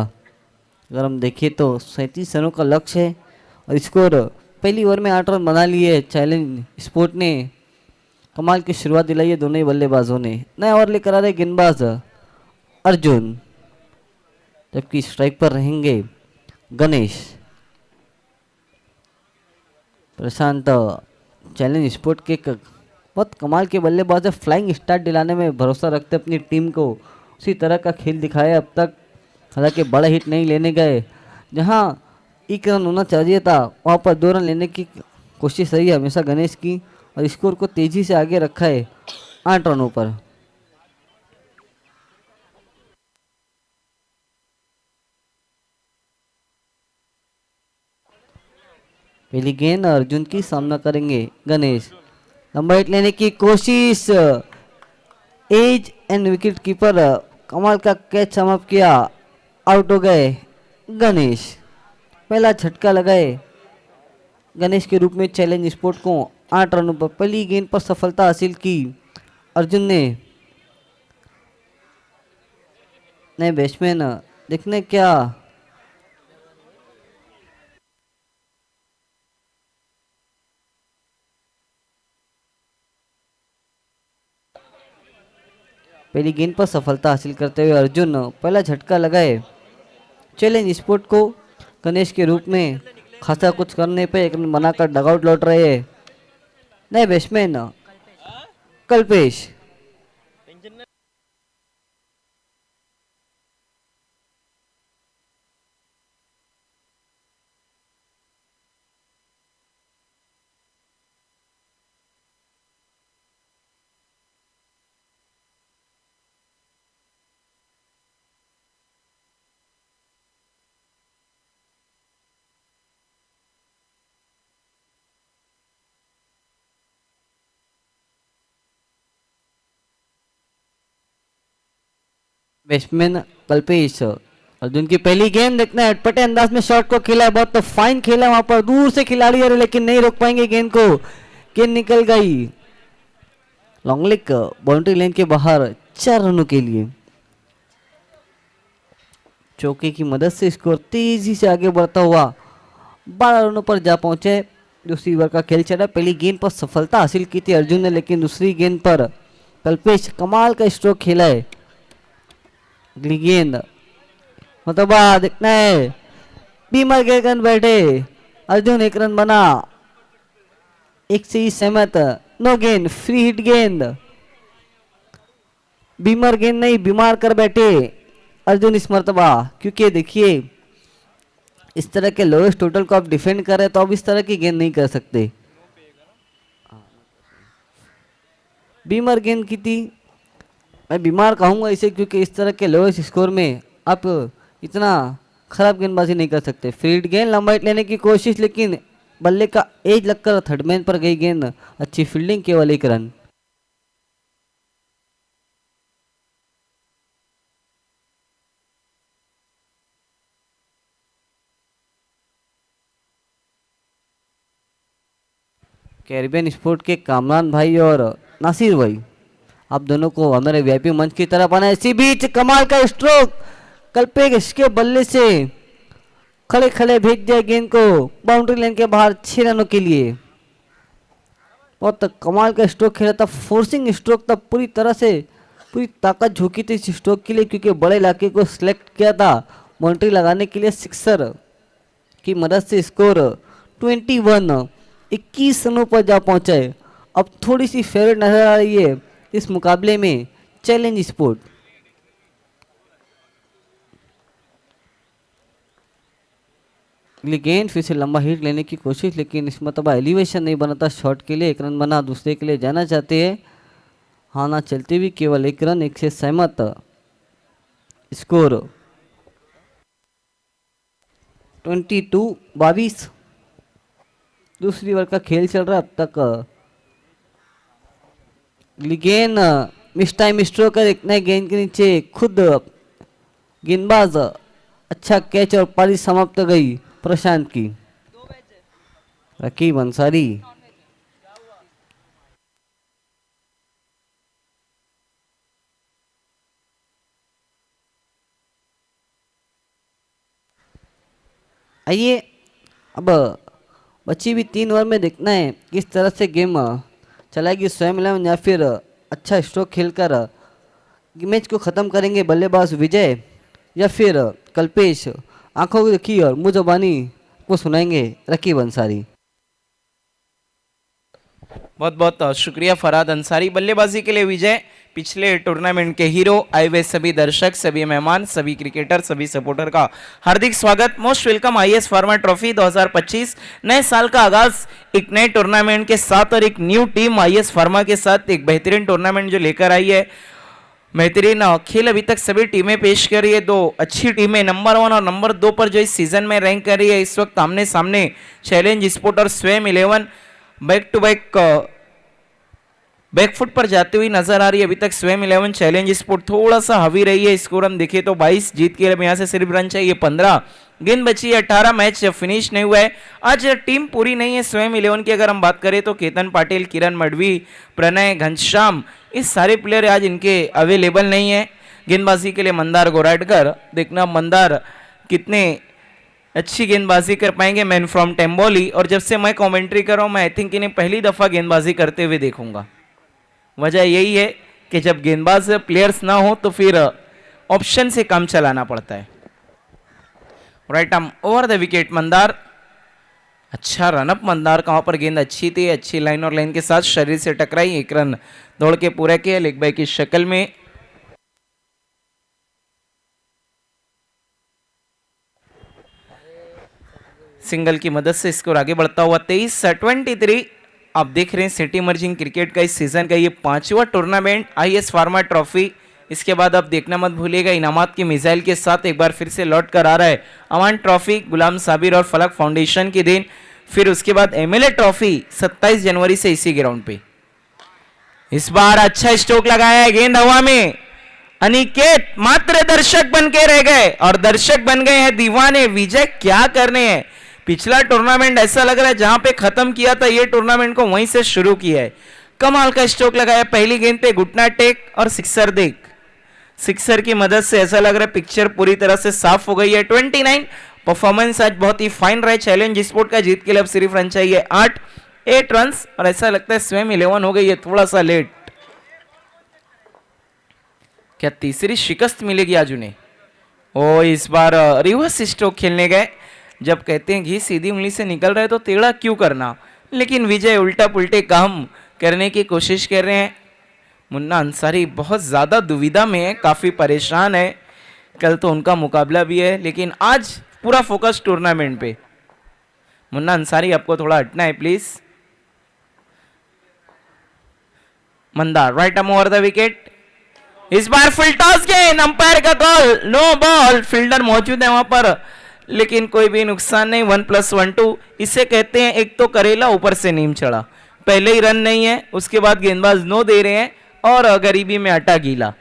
अगर हम देखें तो 37 रनों का लक्ष्य है और स्कोर पहली ओवर में 8 रन बना लिए। चैलेंज स्पोर्ट ने कमाल की शुरुआत दिलाई है दोनों ही बल्लेबाजों ने। नया ओवर लेकर आ रहे गेंदबाज अर्जुन, जबकि स्ट्राइक पर रहेंगे गणेश। प्रशांत चैलेंज स्पोर्ट के बहुत कमाल के बल्लेबाज है, फ्लाइंग स्टार्ट दिलाने में भरोसा रखते अपनी टीम को। उसी तरह का खेल दिखाया अब तक, हालांकि बड़ा हिट नहीं लेने गए। जहां 1 रन होना चाहिए था वहां पर 2 रन लेने की कोशिश रही है हमेशा गणेश की और स्कोर को तेजी से आगे रखा है 8 रनों पर। पहली गेंद अर्जुन की सामना करेंगे गणेश। लंबा हिट लेने की कोशिश, एज एंड विकेट कीपर कमाल का कैच समाप्त किया, आउट हो गए गणेश। पहला झटका लगाए गणेश के रूप में चैलेंज स्पोर्ट को 8 रनों पर। पहली गेंद पर सफलता हासिल की अर्जुन ने। नए बैट्समैन देखने क्या पहली गेंद पर सफलता हासिल करते हुए अर्जुन पहला झटका लगाए चैलेंज स्पोर्ट को। गणेश के रूप में खासा कुछ करने पे एक रन बनाकर डगआउट लौट रहे हैं नए बैट्समैन कल्पेश। बैट्समैन कल्पेश। अर्जुन की पहली गेंद देखना है, अटपटे अंदाज में शॉट को खेला है, बहुत तो फाइन खेला वहां पर, दूर से खिलाड़ी आ रहे लेकिन नहीं रोक पाएंगे गेंद को। गेंद निकल गई लॉन्ग लेग बाउंड्री लाइन के बाहर 4 रनों के लिए। चौके की मदद से स्कोर तेजी से आगे बढ़ता हुआ 12 रनों पर जा पहुंचे। दूसरी ओवर का खेल चला। पहली गेंद पर सफलता हासिल की थी अर्जुन ने, लेकिन दूसरी गेंद पर कल्पेश कमाल का स्ट्रोक खेला है। अगली गेंद मतलब देखना है, बीमर के गेंद बैठे अर्जुन, 1 रन बना, 1 से ही सहमत, नो गेंद, फ्री हिट गेंद। बीमर गेंद नहीं, बीमार कर बैठे अर्जुन इस मर्तबा, क्योंकि देखिए इस तरह के लोएस्ट टोटल को आप डिफेंड कर रहे हैं तो आप इस तरह की गेंद नहीं कर सकते। बीमर गेंद की थी, मैं बीमार कहूंगा इसे, क्योंकि इस तरह के लोएस्ट स्कोर में आप इतना खराब गेंदबाजी नहीं कर सकते। फील्ड गेंद, लंबा हिट लेने की कोशिश, लेकिन बल्ले का एज लगकर थर्ड मैन पर गई गेंद। अच्छी फील्डिंग, केवल 1 रन। कैरिबियन स्पोर्ट के कामरान भाई और नासिर भाई, आप दोनों को हमारे वीआईपी मंच की तरफ आना है। इसी बीच कमाल का स्ट्रोक कल्पेश के बल्ले से खड़े खड़े भेज दिया गेंद को बाउंड्री लाइन के बाहर 6 रनों के लिए। बहुत कमाल का स्ट्रोक खेला था, फोर्सिंग स्ट्रोक था, पूरी तरह से पूरी ताकत झोंकी थी इस स्ट्रोक के लिए, क्योंकि बड़े इलाके को सिलेक्ट किया था बाउंड्री लगाने के लिए। सिक्सर की मदद से स्कोर 21 रनों पर जा पहुंचे अब थोड़ी सी फेवरेट नजर आ रही है इस मुकाबले में चैलेंज स्पोर्ट। लेकिन फिर से लंबा हिट लेने की कोशिश, लेकिन इस मतबा एलिवेशन नहीं बनाता शॉट के लिए। एक रन बना, दूसरे के लिए जाना चाहते हैं। हाँ ना चलते भी केवल एक रन, एक से सहमत। स्कोर 22-22। दूसरी ओवर का खेल चल रहा है अब तक। लेकिन मिस टाइम स्ट्रोकर एक नए गेंद के नीचे खुद गेंदबाज, अच्छा कैच और पारी समाप्त गई प्रशांत की। रकीब अंसारी आइए अब बची भी 3 ओवर में देखना है किस तरह से गेम चलाएगी स्वयं 11 या फिर अच्छा स्ट्रोक खेलकर मैच को ख़त्म करेंगे बल्लेबाज विजय या फिर कल्पेश। आंखों की रखी और मुँह ज़बानी को सुनाएंगे रकीब अंसारी। बहुत बहुत शुक्रिया फरहाद अंसारी। बल्लेबाजी के लिए विजय, पिछले टूर्नामेंट के हीरो। आए हुए सभी दर्शक, सभी मेहमान, सभी क्रिकेटर, सभी सपोर्टर का हार्दिक स्वागत। Most welcome IAS pharma trophy 2025। नए साल का आगाज एक नए टूर्नामेंट के साथ और एक न्यू टीम आईएएस फार्मा के साथ एक बेहतरीन टूर्नामेंट जो लेकर आई है। बेहतरीन खेल अभी तक सभी टीमें पेश कर रही है। 2 अच्छी टीमें नंबर 1 और नंबर 2 पर जो इस सीजन में रैंक कर रही है। इस वक्त आमने सामने चैलेंज स्पोर्ट और स्वयं 11 बैक टू बैकफुट पर जाती हुई नजर आ रही है। अभी तक स्वयं 11 चैलेंज स्पोर्ट थोड़ा सा हावी रही है। स्कोर हम देखें तो 22 जीत के लिए यहाँ से सिर्फ रन चाहिए 15, गेंद बची है 18, मैच फिनिश नहीं हुआ है। आज टीम पूरी नहीं है स्वयं 11 की। अगर हम बात करें तो केतन पाटिल, किरण मडवी, प्रणय, घनश्याम, इस सारे प्लेयर आज इनके अवेलेबल नहीं है। गेंदबाजी के लिए मंदार गोराटकर, देखना मंदार कितने अच्छी गेंदबाजी कर पाएंगे। Man from Tamboli. और जब से मैं कमेंट्री कर रहा हूँ मैं आई थिंक इन्हें पहली दफा गेंदबाजी करते हुए देखूंगा। वजह यही है कि जब गेंदबाज प्लेयर्स ना हो तो फिर ऑप्शन से काम चलाना पड़ता है। Right arm over the wicket Mandar, अच्छा रनअप मंदार का। वहां पर गेंद अच्छी थी, अच्छी लाइन और लाइन के साथ शरीर से टकराई, 1 रन दौड़ के पूरा किया लेग बाय की शक्ल में। सिंगल की मदद से स्कोर आगे बढ़ता हुआ 23-23। आप देख रहे हैं सिटी इमर्जिंग क्रिकेट का इस सीजन का ये 5वां टूर्नामेंट आईएएस फार्मा ट्रॉफी। इसके बाद आप देखना मत भूलिएगा इनामात की मिसाइल के साथ एक बार फिर से लौट कर आ रहा है अवान ट्रॉफी, गुलाम साबिर और फलक फाउंडेशन के दिन। फिर उसके बाद एमएलए ट्रॉफी 27 जनवरी से इसी ग्राउंड पे। इस बार अच्छा स्ट्रोक लगाया है, गेंद हवा में। अनिकेत मात्र दर्शक बन के रह गए और दर्शक बन गए हैं दीवाने। विजय क्या करने हैं। पिछला टूर्नामेंट ऐसा लग रहा है जहां पे खत्म किया था ये टूर्नामेंट को वहीं से शुरू किया है। कमाल का स्ट्रोक लगाया, पहली गेंद पे घुटना टेक और सिक्सर देख। सिक्सर की मदद से ऐसा लग रहा है पिक्चर पूरी तरह से साफ हो गई है। 29 परफॉर्मेंस आज बहुत ही फाइन रहा है चैलेंज स्पोर्ट का। जीत के लिए अब सिर्फ रन चाहिए 8 रन और ऐसा लगता है स्वयं 11 हो गई है थोड़ा सा लेट। क्या तीसरी शिकस्त मिलेगी आज उन्हें। ओ इस बार रिवर्स स्ट्रोक खेलने गए। जब कहते हैं घी सीधी उंगली से निकल रहा है तो टेढ़ा क्यों करना, लेकिन विजय उल्टा पुल्टे काम करने की कोशिश कर रहे हैं। मुन्ना अंसारी बहुत ज़्यादा दुविधा में है, काफ़ी परेशान है। कल तो उनका मुकाबला भी है लेकिन आज पूरा फोकस टूर्नामेंट पे। मुन्ना अंसारी आपको थोड़ा हटना है please. Mandar right arm over the wicket. इस बार फुल टॉस गेंद, अंपायर का कॉल नो बॉल। फील्डर मौजूद है वहां पर लेकिन कोई भी नुकसान नहीं। 1+1 इसे कहते हैं एक तो करेला ऊपर से नीम चढ़ा। पहले ही रन नहीं है, उसके बाद गेंदबाज नो दे रहे हैं और गरीबी में आटा गीला।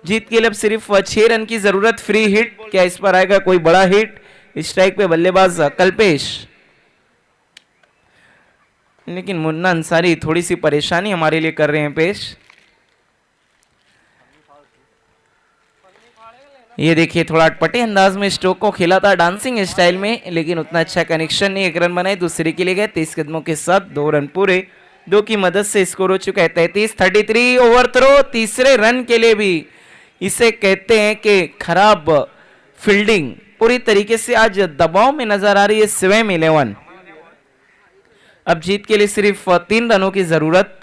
जीत के लिए सिर्फ 6 रन की जरूरत। फ्री हिट, क्या इस पर आएगा कोई बड़ा हिट। स्ट्राइक पे बल्लेबाज कल्पेश, लेकिन मुन्ना अंसारी थोड़ी सी परेशानी हमारे लिए कर रहे हैं पेश। ये देखिए थोड़ा अटपटे अंदाज में स्ट्रोक को खेला था डांसिंग स्टाइल में, लेकिन उतना अच्छा कनेक्शन नहीं। 1 रन बनाए, दूसरे के लिए गए 23 कदमों के साथ 2 रन पूरे। 2 की मदद से स्कोर हो चुका है 33-33। ओवर थ्रो तीसरे रन के लिए भी इसे कहते हैं कि खराब फील्डिंग। पूरी तरीके से आज दबाव में नजर आ रही है स्वयं 11। अब जीत के लिए सिर्फ 3 रनों की जरूरत।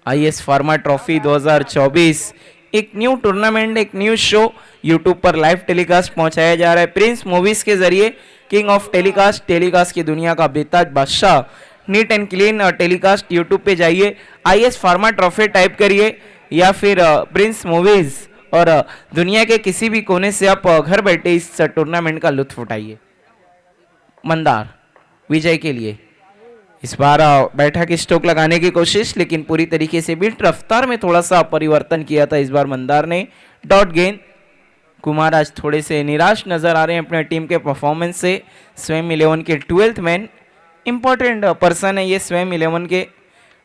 आईएस फार्मा ट्रॉफी 2024 एक न्यू टूर्नामेंट, एक न्यू शो यूट्यूब पर लाइव टेलीकास्ट पहुंचाया जा रहा है प्रिंस मूवीज के जरिए। किंग ऑफ टेलीकास्ट की दुनिया का बेताज बादशाह, neat and clean telecast. YouTube पे जाइए, आईएस फार्मा ट्रॉफी टाइप करिए या फिर प्रिंस मूवीज, और दुनिया के किसी भी कोने से आप घर बैठे इस टूर्नामेंट का लुत्फ उठाइए। मंदार विजय के लिए इस बार बैठक स्ट्रोक लगाने की कोशिश, लेकिन पूरी तरीके से बीट रफ्तार में थोड़ा सा परिवर्तन किया था इस बार मंदार ने। डॉट गेंद। कुमार आज थोड़े से निराश नजर आ रहे हैं अपने टीम के परफॉर्मेंस से। स्वयं 11 के 12th मैन, इंपॉर्टेंट पर्सन है ये स्वयं 11 के।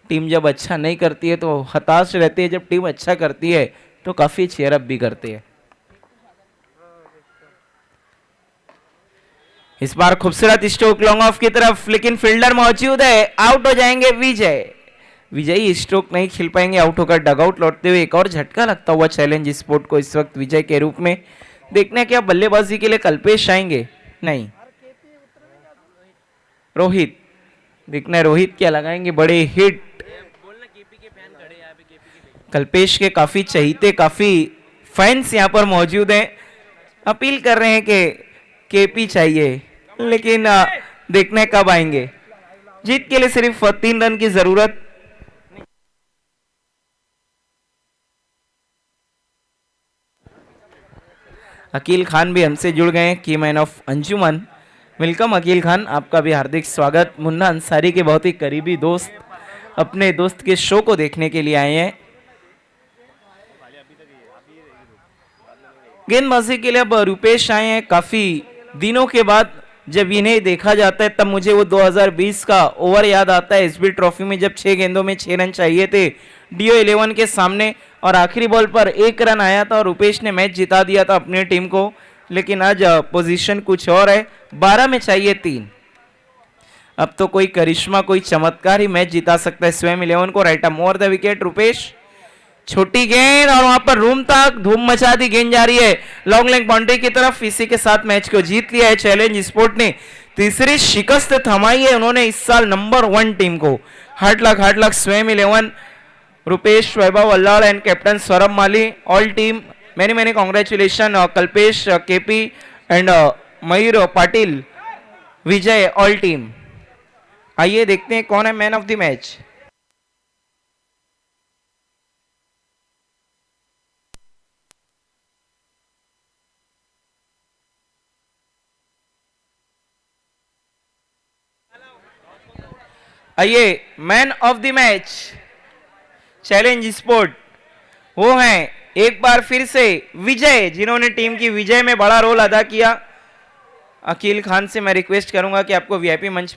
टीम जब अच्छा नहीं करती है तो हताश रहते हैं, जब टीम अच्छा करती है तो काफी चेयरअप भी करते हैं। इस बार खूबसूरत स्ट्रोक लॉन्ग ऑफ की तरफ, लेकिन फील्डर मौजूद है, आउट हो जाएंगे विजय। विजय स्ट्रोक नहीं खेल पाएंगे, आउट होकर डगआउट लौटते हुए। एक और झटका लगता हुआ चैलेंज स्पोर्ट को इस वक्त विजय के रूप में। देखने क्या बल्लेबाजी के लिए कल्पेश आएंगे? नहीं, रोहित। देखना रोहित क्या लगाएंगे, बड़े हिट। कल्पेश के काफी चहीते, काफी फैंस यहाँ पर मौजूद हैं, अपील कर रहे हैं कि केपी चाहिए, लेकिन देखने कब आएंगे। जीत के लिए सिर्फ 3 रन की जरूरत। अकील खान भी हमसे जुड़ गए हैं, की man of Anjuman. Welcome Akeel Khan, आपका भी हार्दिक स्वागत। मुन्ना अंसारी के बहुत ही करीबी दोस्त अपने दोस्त के शो को देखने के लिए आए हैं। गेंदबाजी के लिए अब रुपेश आए हैं, काफी दिनों के बाद जब इन्हें देखा जाता है तब मुझे वो 2020 का ओवर याद आता है एसबी ट्रॉफी में, जब 6 गेंदों में 6 रन चाहिए थे डीओ 11 के सामने और आखिरी बॉल पर 1 रन आया था और रुपेश ने मैच जिता दिया था अपनी टीम को। लेकिन आज पोजीशन कुछ और है, 12 में चाहिए 3। अब तो कोई करिश्मा, कोई चमत्कार ही मैच जिता सकता है स्वयं 11 को। Right um over the wicket Rupesh, छोटी गेंद और वहां पर रूम तक धूम मचा दी, गेंद जा रही है लॉन्ग लेग बाउंड्री की तरफ। इसी के साथ मैच को जीत लिया है चैलेंज स्पोर्ट ने। तीसरी शिकस्त थमाई है उन्होंने इस साल नंबर 1 टीम को। हार्ड लक स्वयं 11, Rupesh, Vaibhav Allad and captain Saurabh Mali, all team many congratulation. Kalpesh, KP and Mayur Patil, Vijay, all team. आइए देखते हैं कौन है मैन ऑफ द मैच। आइए man of the match challenge sport वो हैं एक बार फिर से विजय, जिन्होंने टीम की विजय में बड़ा रोल अदा किया। अकील खान से मैं रिक्वेस्ट करूंगा कि आपको वीआईपी मंच पर